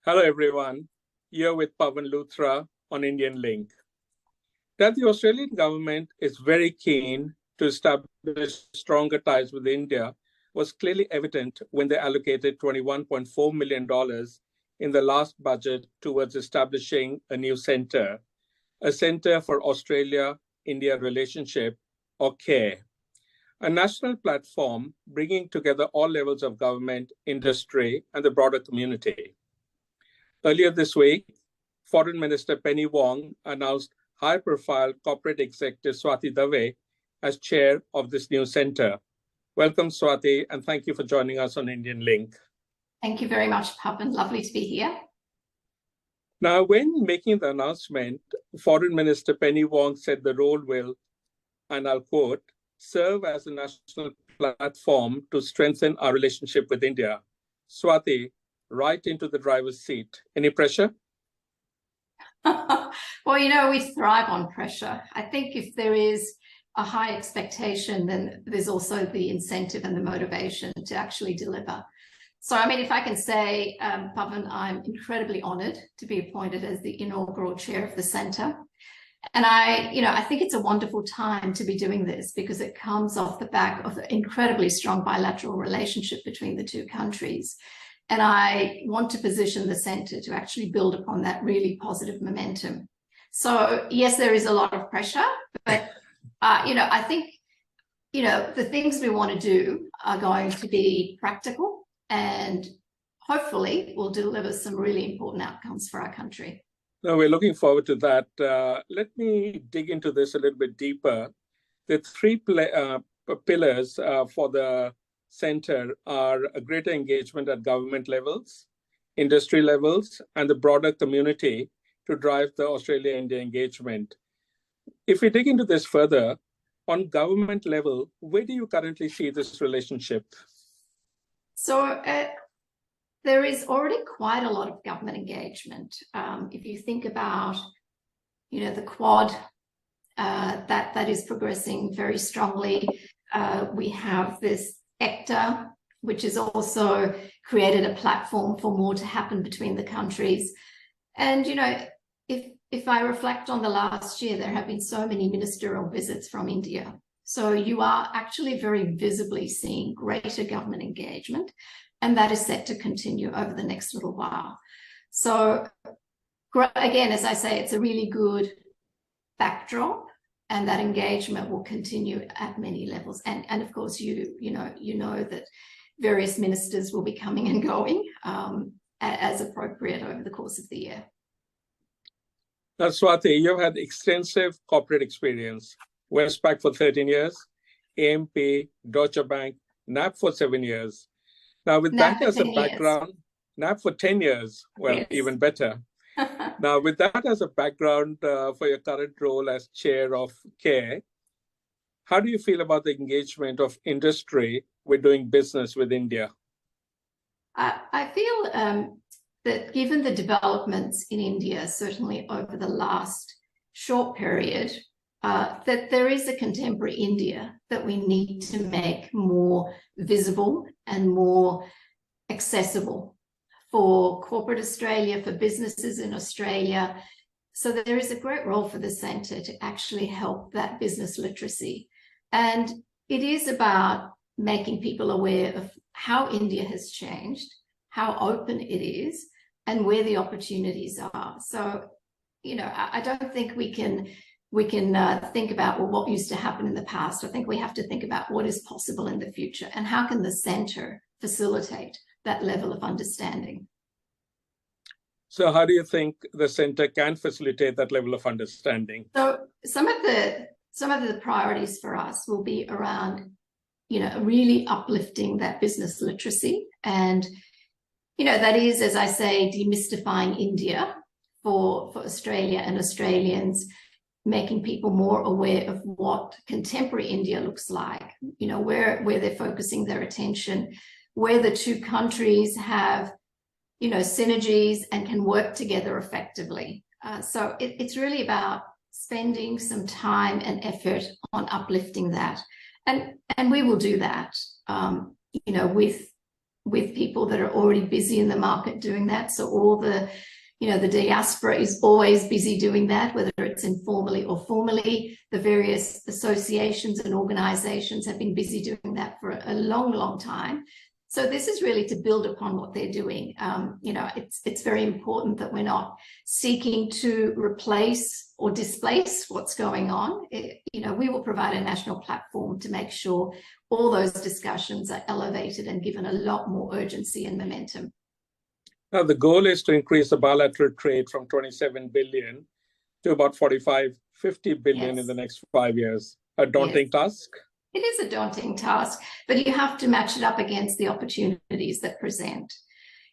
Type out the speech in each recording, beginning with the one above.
Hello, everyone. Here with PAWAN LUTHRA on Indian Link. That the Australian government is very keen to establish stronger ties with India was clearly evident when they allocated $21.4 million in the last budget towards establishing a new centre, a Centre for Australia-India Relationship, or CAIR, a national platform bringing together all levels of government, industry, and the broader community. Earlier this week, Foreign Minister Penny Wong announced high-profile corporate executive Swati Dave as chair of this new centre. Welcome, Swati, and thank you for joining us on Indian Link. Thank you very much, Pawan. Lovely to be here. Now, when making the announcement, Foreign Minister Penny Wong said the role will, and I'll quote, serve as a national platform to strengthen our relationship with India. Swati, right into the driver's seat. Any pressure? Well, you know, we thrive on pressure. I think if there is a high expectation, then there's also the incentive and the motivation to actually deliver. So, I mean, if I can say, Pawan, I'm incredibly honoured to be appointed as the inaugural chair of the centre. And I think it's a wonderful time to be doing this because it comes off the back of an incredibly strong bilateral relationship between the two countries. And I want to position the centre to actually build upon that really positive momentum. So, yes, there is a lot of pressure, but, I think, the things we want to do are going to be practical and hopefully will deliver some really important outcomes for our country. No, we're looking forward to that. Let me dig into this a little bit deeper. The three pillars for the centre are a greater engagement at government levels, industry levels, and the broader community to drive the Australia-India engagement. If we dig into this further, on government level, where do you currently see this relationship? So there is already quite a lot of government engagement. If you think about, the Quad, that is progressing very strongly. We have this ECTA, which has also created a platform for more to happen between the countries. And, if I reflect on the last year, there have been so many ministerial visits from India. So you are actually very visibly seeing greater government engagement, and that is set to continue over the next little while. So again, as I say, it's a really good backdrop, and that engagement will continue at many levels. And of course, you know that various ministers will be coming and going as appropriate over the course of the year. Now, Swati, you've had extensive corporate experience. Westpac for 13 years, AMP, Deutsche Bank, NAB for 7 years. Now, with that as a background, NAB for 10 years, well, yes. Even better. Now, with that as a background for your current role as chair of CAIR, how do you feel about the engagement of industry with doing business with India? I feel that given the developments in India, certainly over the last short period, that there is a contemporary India that we need to make more visible and more accessible for corporate Australia, for businesses in Australia. So there is a great role for the centre to actually help that business literacy. And it is about making people aware of how India has changed, how open it is, and where the opportunities are. So, I don't think we can think about, well, what used to happen in the past. I think we have to think about what is possible in the future and how can the centre facilitate that level of understanding. So how do you think the centre can facilitate that level of understanding? So some of the priorities for us will be around, really uplifting that business literacy. And, that is, as I say, demystifying India for Australia and Australians, making people more aware of what contemporary India looks like, where they're focusing their attention, where the two countries have, synergies and can work together effectively. So it's really about spending some time and effort on uplifting that. And we will do that, with people that are already busy in the market doing that. So all the, the diaspora is always busy doing that, whether it's informally or formally. The various associations and organizations have been busy doing that for a long, long time. So this is really to build upon what they're doing. It's very important that we're not seeking to replace or displace what's going on. We will provide a national platform to make sure all those discussions are elevated and given a lot more urgency and momentum. Now, the goal is to increase the bilateral trade from 27 billion to about 50 billion in the next 5 years. A daunting task? It is a daunting task, but you have to match it up against the opportunities that present.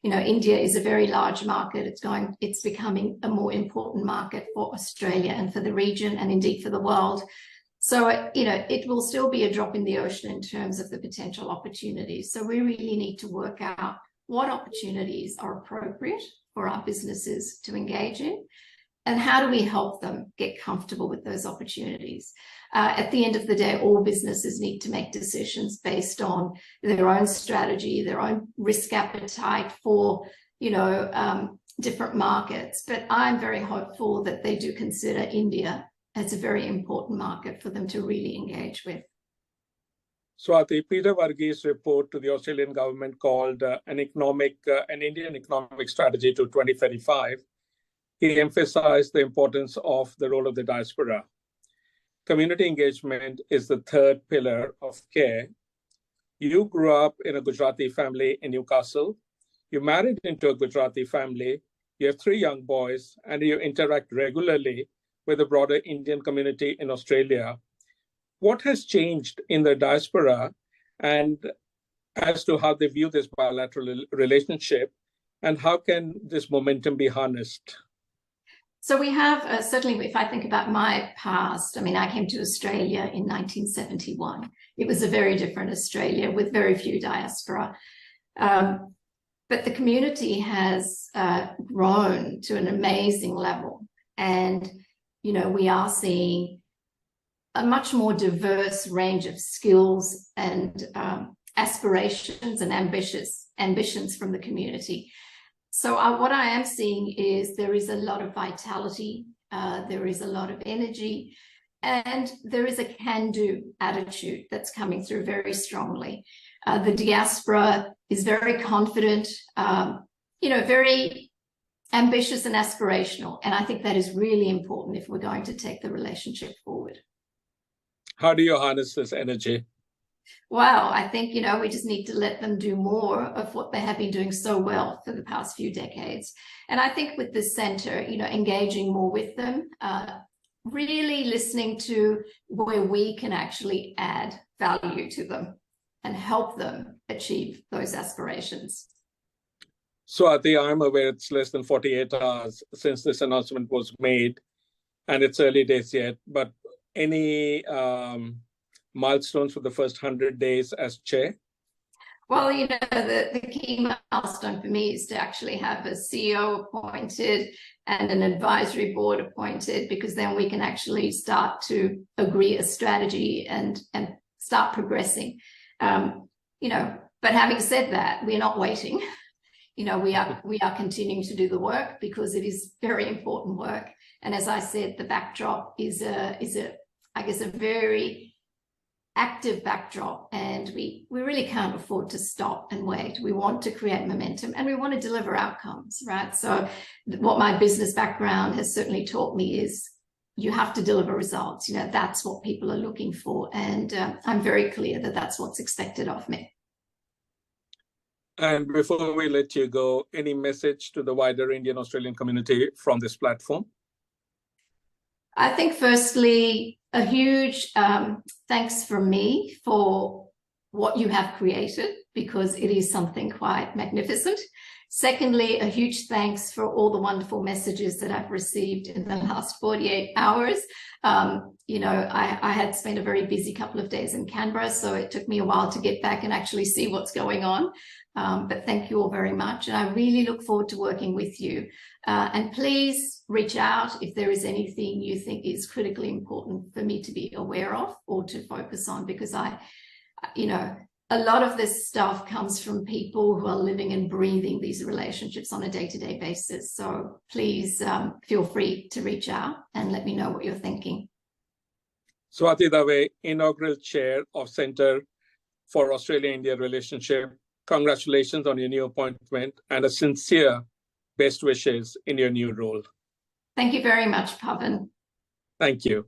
India is a very large market. It's becoming a more important market for Australia and for the region, and indeed for the world. So, it will still be a drop in the ocean in terms of the potential opportunities. So we really need to work out what opportunities are appropriate for our businesses to engage in, and how do we help them get comfortable with those opportunities. At the end of the day, all businesses need to make decisions based on their own strategy, their own risk appetite for, different markets. But I'm very hopeful that they do consider India as a very important market for them to really engage with. Swati, Peter Varghese report to the Australian government called an Indian economic strategy to 2035. He emphasized the importance of the role of the diaspora. Community engagement is the third pillar of CAIR. You grew up in a Gujarati family in Newcastle. You married into a Gujarati family. You have 3 young boys, and you interact regularly with the broader Indian community in Australia. What has changed in the diaspora, and as to how they view this bilateral relationship, and how can this momentum be harnessed? So we have, certainly if I think about my past, I came to Australia in 1971. It was a very different Australia with very few diaspora. But the community has grown to an amazing level. And, we are seeing a much more diverse range of skills and aspirations and ambitions from the community. So what I am seeing is there is a lot of vitality, there is a lot of energy, and there is a can-do attitude that's coming through very strongly. The diaspora is very confident, very ambitious and aspirational. And I think that is really important if we're going to take the relationship forward. How do you harness this energy? Well, I think, we just need to let them do more of what they have been doing so well for the past few decades. And I think with this centre, engaging more with them, really listening to where we can actually add value to them and help them achieve those aspirations. Swati, I'm aware it's less than 48 hours since this announcement was made, and it's early days yet, but any milestones for the first 100 days as chair? Well, the key milestone for me is to actually have a CEO appointed and an advisory board appointed, because then we can actually start to agree a strategy and start progressing. But having said that, we're not waiting. We are continuing to do the work because it is very important work. And as I said, the backdrop is a very active backdrop, and we really can't afford to stop and wait. We want to create momentum and we want to deliver outcomes, right? So what my business background has certainly taught me is you have to deliver results. That's what people are looking for. And I'm very clear that that's what's expected of me. And before we let you go, any message to the wider Indian Australian community from this platform? I think firstly, a huge thanks from me for what you have created, because it is something quite magnificent. Secondly, a huge thanks for all the wonderful messages that I've received in the last 48 hours. I had spent a very busy couple of days in Canberra, so it took me a while to get back and actually see what's going on. But thank you all very much. And I really look forward to working with you. And please reach out if there is anything you think is critically important for me to be aware of or to focus on, because a lot of this stuff comes from people who are living and breathing these relationships on a day-to-day basis. So please feel free to reach out and let me know what you're thinking. Swati Dave, inaugural chair of Center for Australia-India Relationship, congratulations on your new appointment and a sincere best wishes in your new role. Thank you very much, Pawan. Thank you.